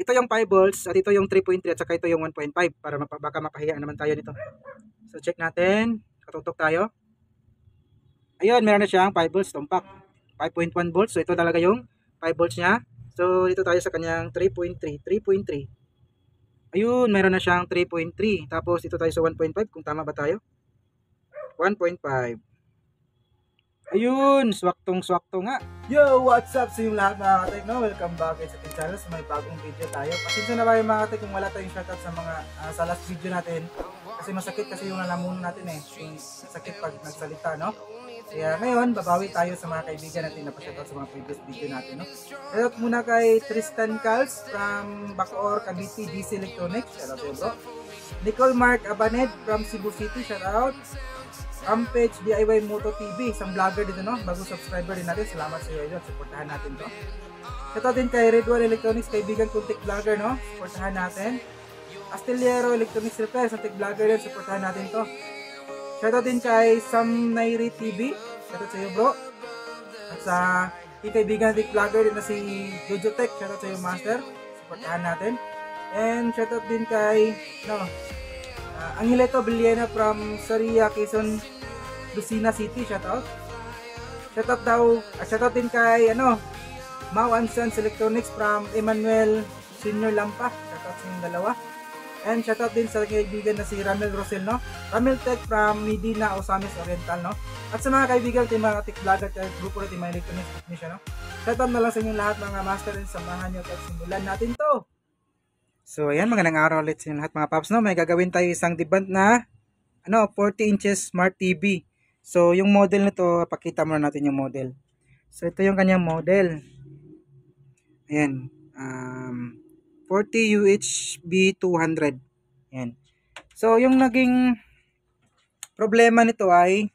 ito yung 5 volts at ito yung 3.3 at saka ito yung 1.5 para baka mapahiya naman tayo nito. So check natin, katutok tayo. Ayun, meron na siyang 5 volts tumpak. 5.1 volts. So ito talaga yung 5 volts niya. So dito tayo sa kanyang 3.3. 3.3. Ayun, meron na siyang 3.3. Tapos dito tayo sa 1.5. Kung tama ba tayo? 1.5. Ayun, swaktong-swakto nga. Yo, what's up sa yung lahat mga katek, no? Welcome back sa ating channel sa may bagong video tayo. Pasensya na ba yung mga katek kung wala tayong shoutout sa mga sa last video natin. Kasi masakit kasi yung lalamunan natin eh. Yung sakit pag nagsalita, no? Kaya ngayon, babawi tayo sa mga kaibigan natin na pa-shoutout sa mga previous video natin, no? Shoutout muna kay Tristan Cals from Bacoor, Cavite, DC Electronics. Shoutout sa'yo, bro. Nicole Mark Abaned from Cebu City. Shoutout. Rampage DIY Moto TV, isang vlogger dito, no? Bagong subscriber din natin. Salamat sa iyo, yun. Supportahan natin to. Shoutout din kay Redwall Electronics, kaibigan kong tech vlogger, no? Supportahan natin. Astillero Electronics Repair, sa tech vlogger din. Supportahan natin to. Shoutout din kay Sam Nairi TV. Shoutout sa iyo, bro. At sa kaibigan tech vlogger din na si Jojo Tech. Shoutout sa iyo, master. Supportahan natin. And shoutout din kay Angelito Villena from Saria, Quezon, Lucena City. Shoutout. Shoutout din kay Mau and Sons Electronics from Emmanuel Senior Lampa. Shoutout sa inyong dalawa. And shoutout din sa kaibigan na si Ramel Rosel, no? Ramel Tech from Medina, Osamis Oriental, no? At sa mga kaibigan natin, mga tech vlogger at grupo natin, mga electronics technician, no? Shoutout na lang sa inyong lahat mga master and samahan nyo at simulan natin to. So ayan, magandang araw ulit sa lahat mga paps, no? May gagawin tayo isang debunk na 40 inches smart TV. So yung model nito, pakita muna natin yung model. So ito yung kanyang model. Ayan, 40 UHB 200. Ayan. So yung naging problema nito ay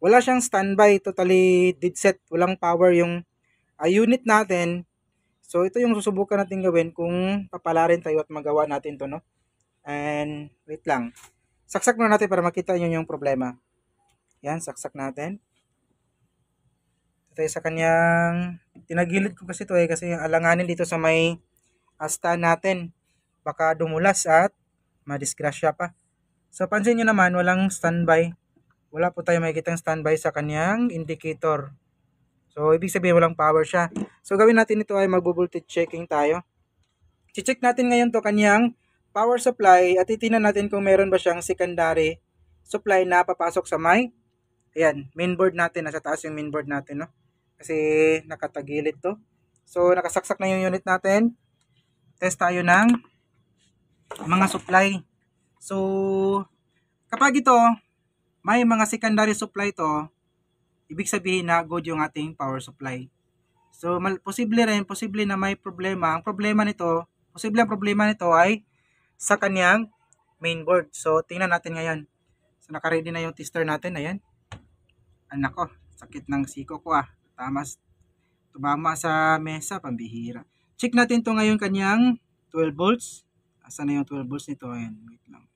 wala siyang standby, totally dead set, walang power yung unit natin. So ito yung susubukan natin gawin kung papalarin tayo at magawa natin to, no? And wait lang. Saksak muna natin para makita nyo yung problema. Yan, saksak natin. Ito tayo sa kanyang tinagilid ko kasi to kasi alanganin dito sa may stand natin. Baka dumulas at madisgrasya pa. So pansin nyo naman, walang standby. Wala po tayo makikitang standby sa kanyang indicator. So, ibig sabihin walang power siya. So, gawin natin ito ay mag-voltage checking tayo. I-check natin ngayon to kanyang power supply at titingnan natin kung meron ba siyang secondary supply na papasok sa mainboard natin. Nasa taas yung mainboard natin, no? Kasi nakatagilid to. So, nakasaksak na yung unit natin. Test tayo ng mga supply. So, kapag ito, may mga secondary supply to, ibig sabihin na good yung ating power supply. So, posible na may problema. Ang problema nito ay sa kanyang mainboard. So, tingnan natin ngayon. So, naka-ready na yung tester natin. Ayan. Anak ko, sakit ng siko ko tumama sa mesa, pambihira. Check natin to ngayon kanyang 12 volts. Asan na yung 12 volts nito? Ayan, wait lang.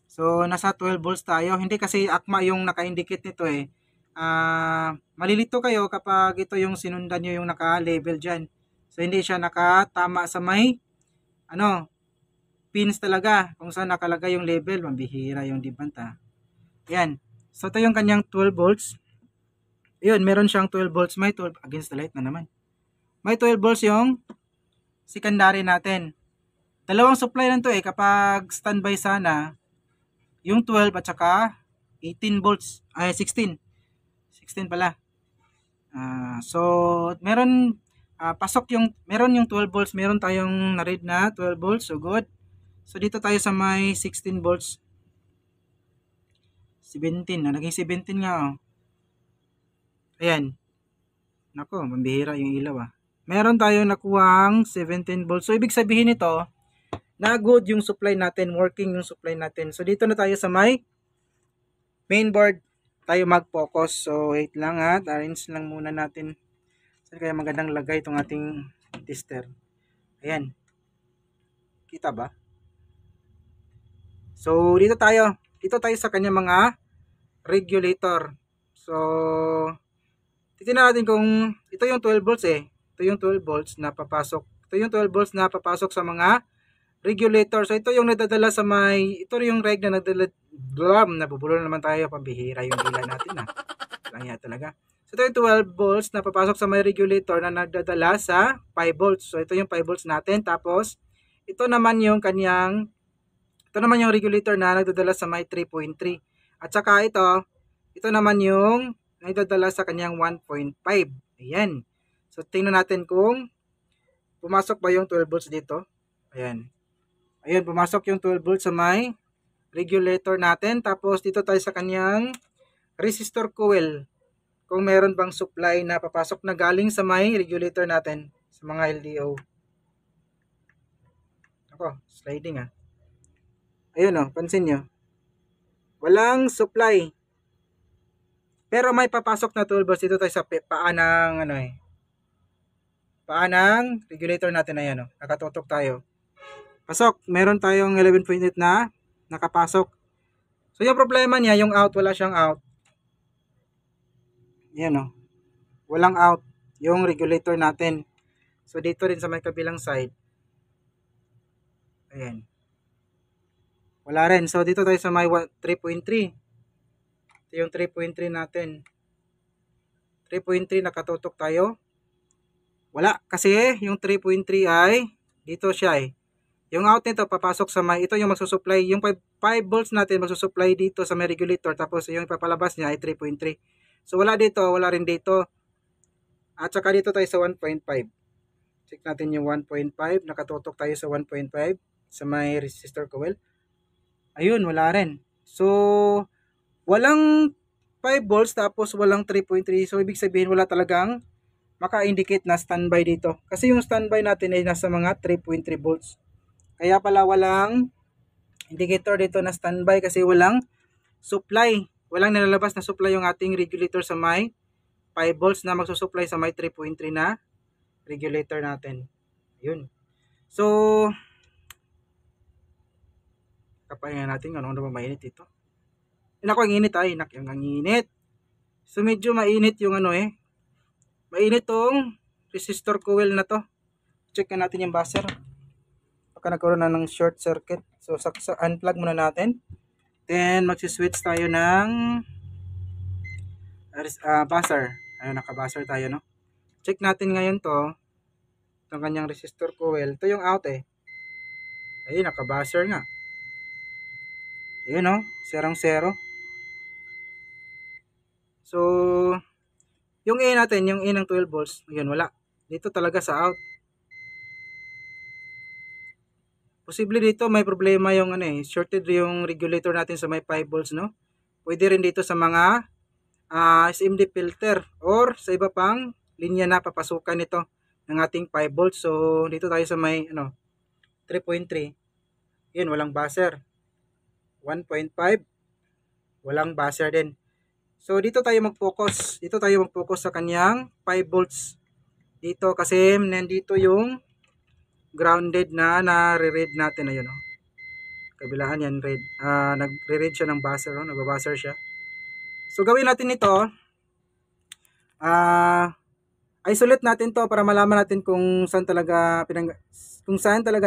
So, nasa 12 volts tayo. Hindi kasi akma yung naka-indicate nito eh. Malilito kayo kapag ito yung sinundan nyo yung naka-label dyan. So, hindi siya nakatama sa may pins talaga. Kung saan nakalagay yung label, mabihira yung dibanta. Ayan. So, ito yung kanyang 12 volts. Ayun, meron siyang 12 volts. May 12, against the light na naman. May 12 volts yung secondary natin. Dalawang supply lang to kapag standby sana, yung 12 at saka 18 volts, 16 pala. So, meron meron yung 12 volts, meron tayong na-read na 12 volts, so good. So, dito tayo sa may 16 volts. 17, naging 17 nga Ayan. Nako, mambihira yung ilaw Meron tayong nakuhang 17 volts. So, ibig sabihin nito, na good yung supply natin, working yung supply natin. So, dito na tayo sa may mainboard tayo mag-focus. So, wait lang arrange lang muna natin. Saan kaya magandang lagay itong ating tester? Ayan. Kita ba? So, dito tayo sa kanya mga regulator. So, titingnan natin kung ito yung 12 volts Ito yung 12 volts na papasok. Ito yung 12 volts na papasok sa mga regulator. So ito yung nadadala sa ito yung reg na nadadala, nabubulo naman tayo, pambihira yung dila natin na. Kaya talaga. So ito yung 12 volts na papasok sa may regulator na nadadala sa 5 volts. So ito yung 5 volts natin. Tapos ito naman yung regulator na nagdadala sa may 3.3. At saka ito naman yung nagdadala sa kanyang 1.5. Ayan. So tingnan natin kung pumasok ba yung 12 volts dito. Ayan. Ayun, pumasok yung 12 volts sa may regulator natin. Tapos dito tayo sa kanyang resistor coil. Kung meron bang supply na papasok na galing sa may regulator natin sa mga LDO. Ako, sliding Ayun pansin nyo. Walang supply. Pero may papasok na 12 volts dito tayo sa paa ng paa ng regulator natin. Ayan nakatutok tayo. Pasok, meron tayong 11.8 na nakapasok. So yung problema niya, yung out, wala siyang out. Yan walang out yung regulator natin. So dito rin sa may kabilang side. Ayan. Wala rin. So dito tayo sa may 3.3. Ito yung 3.3 natin. 3.3 nakatutok tayo. Wala. Kasi yung 3.3 ay dito siya Yung out nito papasok sa may, ito yung magsusupply, yung 5 volts natin magsusupply dito sa may regulator, tapos yung ipapalabas niya ay 3.3. So wala dito, wala rin dito. At saka dito tayo sa 1.5. Check natin yung 1.5, nakatutok tayo sa 1.5 sa may resistor coil. Ayun, wala rin. So walang 5 volts tapos walang 3.3. So ibig sabihin wala talagang maka-indicate na standby dito. Kasi yung standby natin ay nasa mga 3.3 volts. Kaya pala walang indicator dito na standby kasi walang supply. Walang nilalabas na supply yung ating regulator sa may 5 volts na magsusupply sa may 3.3 na regulator natin. Yun. So, kapahinga natin ano ba mainit ito. Ang init ang init. So, medyo mainit yung mainit tong resistor coil na to. Check natin yung buzzer. Nagkaroon na ng short circuit. So, unplug muna natin. Then, magsiswitch tayo ng buzzer. Ayun, naka-buzzer tayo, no? Check natin ngayon to. Itong kanyang resistor coil. Ito yung out Ayun, naka-buzzer nga. Ayun, no? 0-0. So, yung A natin, yung A ng 12 volts, ayun, wala. Dito talaga sa out. Posible dito may problema yung shorted yung regulator natin sa may 5 volts, no? Pwede rin dito sa mga SMD filter or sa iba pang linya na papasukan nito ng ating 5 volts. So dito tayo sa may 3.3. Yun, walang buzzer. 1.5 walang buzzer din. So dito tayo mag-focus. Dito tayo mag-focus sa kanyang 5 volts. Dito kasi nandito yung grounded na nare-read natin. Ayun kabilaan yan red. Nagre-read siya ng buzzer, nagba-buzzer siya. So gawin natin ito. Isolate natin to para malaman natin kung saan talaga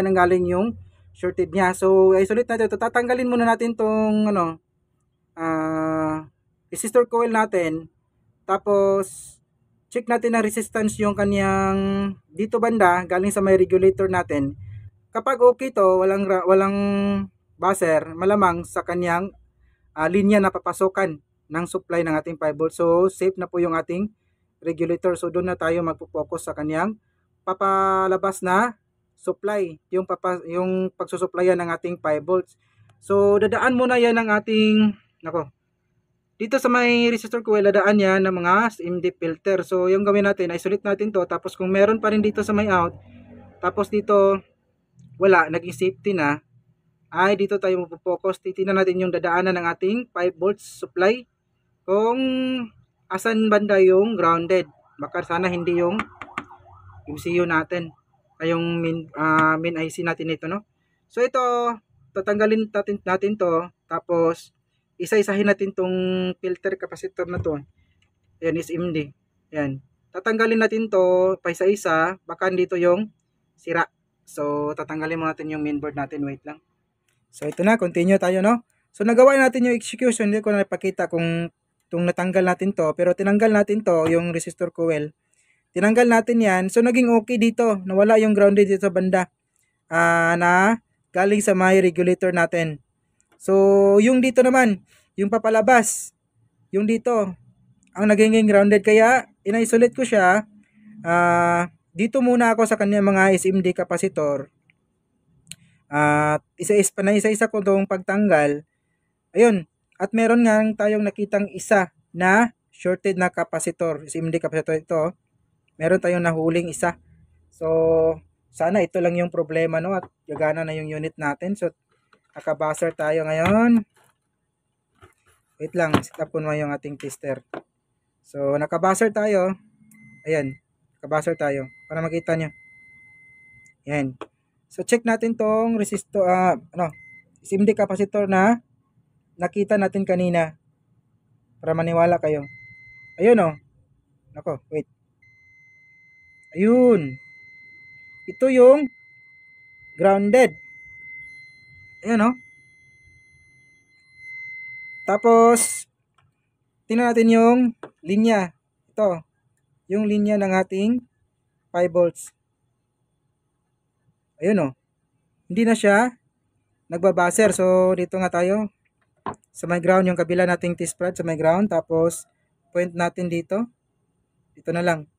nanggaling yung shorted niya. So isolate natin ito. Tatanggalin muna natin tong resistor coil natin. Tapos check natin na resistance yung kanyang dito banda galing sa may regulator natin. Kapag okay to, walang buzzer, malamang sa kanyang linya na papasokan ng supply ng ating 5 volts. So safe na po yung ating regulator. So doon na tayo magpo-focus sa kanyang papalabas na supply, yung pagsusuplayan ng ating 5 volts. So dadaan muna yan ng ating dito sa may resistor coil, dadaan yan ng mga SMD filter. So yung gawin natin, isolate natin to, tapos kung meron pa rin dito sa may out, tapos dito wala, naging safety na, ay dito tayo magpo-focus. Titingnan natin yung dadaanan ng ating 5 volts supply kung asan banda yung grounded. Baka sana hindi yung MCU natin ay yung main IC natin ito, no? So ito, tatanggalin natin to, tapos isa-isahin natin tong filter capacitor na to. Ayan, is MD. Ayan. tatanggalin natin to pa isa-isa, baka dito yung sira. So, tatanggalin muna natin yung mainboard natin. Wait lang. So, ito na. Continue tayo, no? So, nagawa natin yung execution. Hindi ko na ipakita kung natanggal natin to. Pero tinanggal natin to, yung resistor coil. Tinanggal natin yan. So, naging okay dito. Nawala yung grounded dito sa banda. Na galing sa may regulator natin. So, yung dito naman, yung papalabas, yung dito, ang naging grounded. Kaya, ina-isolate ko siya. Dito muna ako sa kanya mga SMD capacitor. At isa-isa ko itong pagtanggal. Ayun. At meron nga tayong nakitang isa na shorted na capacitor. SMD capacitor ito. Meron tayong nahuling isa. So, sana ito lang yung problema, no? At gagana na yung unit natin. So, nakabuzzer tayo ngayon. Wait lang, set up ko naman yung ating tester. So, nakabuzzer tayo. Ayan, nakabuzzer tayo. Para makita nyo. Ayan. So, check natin tong resistor, SMD capacitor na nakita natin kanina. Para maniwala kayo. Ayun, oh. Nako, wait. Ayun. Ito yung grounded. Ayan, oh. Tapos, tingnan natin yung linya. Ito, yung linya ng ating 5 volts. Ayun, oh. Hindi na siya nagbabaser. So, dito nga tayo. Sa may ground, yung kabila nating T-spread sa may ground. Tapos, point natin dito. Dito na lang.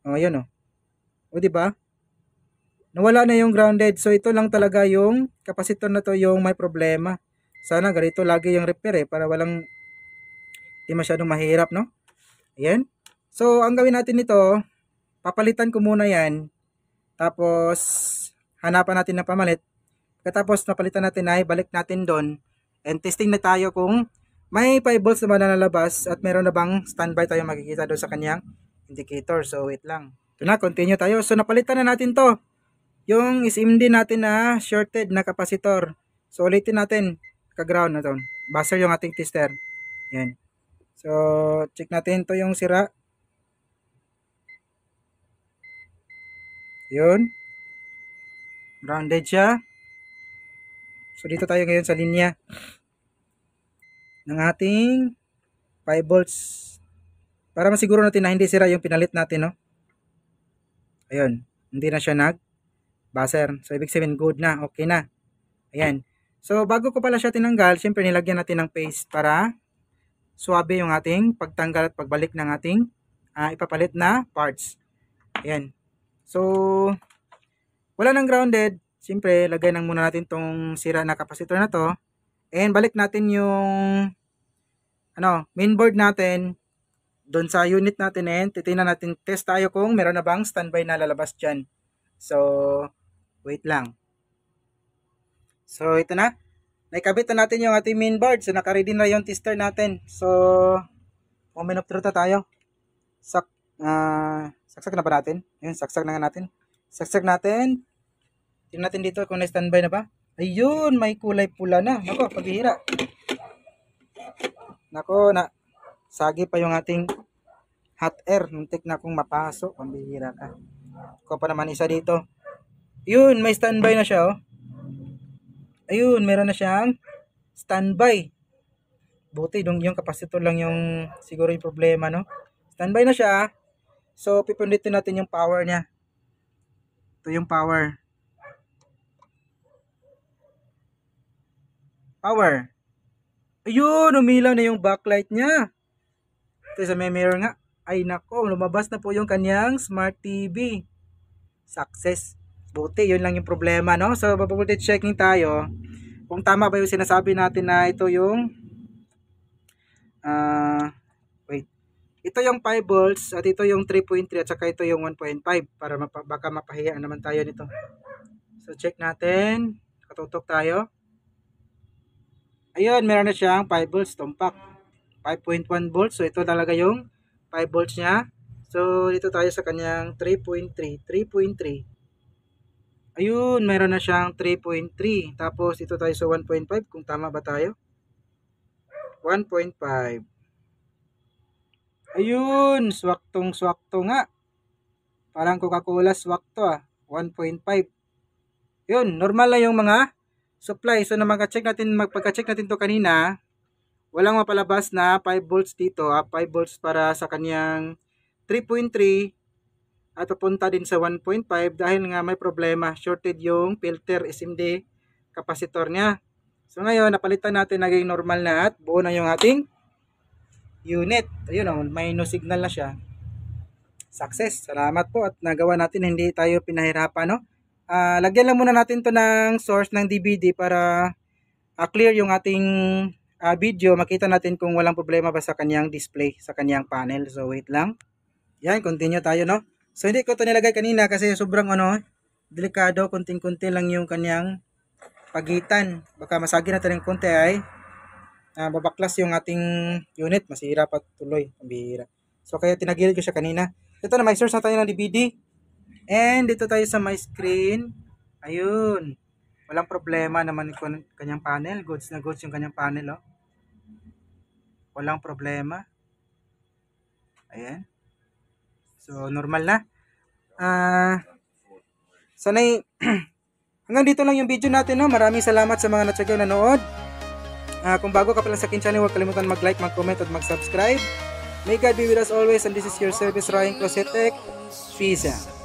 O, ayun, oh. O, diba? Nawala na yung grounded. So, ito lang talaga yung capacitor na to yung may problema. Sana ganito lagi yung repair para walang di masyadong mahirap, no? Ayan. So, ang gawin natin nito, papalitan ko muna yan. Tapos, hanapan natin ng pamalit. Katapos napalitan natin ay balik natin doon. And testing na tayo kung may 5 volts naman na nalabas at meron na bang standby tayo makikita doon sa kanyang indicator. So, wait lang. Ito na, continue tayo. So, napalitan na natin to. Yung SMD natin na shorted na capacitor. So, ulitin natin. Ka-ground na to. Buzzer yung ating tester. Yan. So, check natin to yung sira. Yun. Grounded siya. So, dito tayo ngayon sa linya ng ating 5 volts. Para masiguro natin na hindi sira yung pinalit natin, no? Ayun. Hindi na siya nag-buzzer. So, ibig sabihin, good na. Okay na. Ayan. So, bago ko pala siya tinanggal, syempre nilagyan natin ng paste para suwabe yung ating pagtanggal at pagbalik ng ating ipapalit na parts. Ayan. So, wala nang grounded. Siyempre, lagay nang muna natin tong sira na capacitor na to. And balik natin yung mainboard natin doon sa unit natin and titingnan natin, test tayo kung meron na bang standby na lalabas dyan. So, wait lang. So, ito na. Naikabit na natin yung ating mainboard. So, naka-ready na yung tester natin. So, moment of truth tayo. Saksak na ba natin? Ayun, saksak na nga natin. Saksak natin. Tingnan natin dito kung na-standby na ba. Ayun, may kulay pula na. Nako, pagbihira. Nako, sagi pa yung ating hot air. Muntik na akong mapasok. Pambihira ka. Ako pa naman isa dito. Yun, may standby na siya, oh. Ayun, meron na siyang standby. Buti, yung capacitor lang yung siguro yung problema, no? Standby na siya. So, pipindutin natin yung power niya. Ito yung power. Power. Ayun, umilaw na yung backlight niya. Ito sa may mirror nga. Ay nako, lumabas na po yung kanyang smart TV. Success. Buti, yun lang yung problema, no? So, voltage checking tayo. Kung tama ba yung sinasabi natin na ito yung wait. Ito yung 5 volts at ito yung 3.3 at saka ito yung 1.5 para baka mapahiya naman tayo nito. So, check natin. Katutok tayo. Ayun, meron na siyang 5 volts tumpak. 5.1 volts. So, ito talaga yung 5 volts niya. So, dito tayo sa kanyang 3.3. 3.3. Ayun, meron na siyang 3.3. Tapos, ito tayo sa 1.5. Kung tama ba tayo? 1.5. Ayun, swaktong-swakto nga. Parang Coca-Cola swakto 1.5. Yun, normal na yung mga supply. So na magpagka-check natin to kanina, walang mapalabas na 5 volts dito. 5 volts para sa kanyang 3.3 at papunta din sa 1.5 dahil nga may problema. Shorted yung filter SMD capacitor niya. So ngayon, napalitan natin, naging normal na at buo na yung ating unit. Ayun, may no signal na siya. Success. Salamat po at nagawa natin, hindi tayo pinahirapan, no? Lagyan lang muna natin to ng source ng DVD para clear yung ating video. Makita natin kung walang problema ba sa kanyang display, sa kanyang panel. So wait lang. Yan, continue tayo, no? So hindi ko to nilagay kanina kasi sobrang delikado, kunting-kunti lang yung kanyang pagitan. Baka masagi natin ng konti ay babaklas yung ating unit, masira pa tuloy, pambihira. So kaya tinagilid ko siya kanina. Ito na, may source na tayo ng DVD. And dito tayo sa my screen. Ayun. Walang problema naman yung kanyang panel. Goods na goods yung kanyang panel, oh. Walang problema. Ayan. So normal na. Sanay hanggang dito lang yung video natin, no. Maraming salamat sa mga natsagaw nanood. Kung bago ka pa lang sa akin channel, huwag kalimutan mag-like, mag-comment at mag-subscribe. May God be with us always, and this is your service Ryan Closetek. Peace out.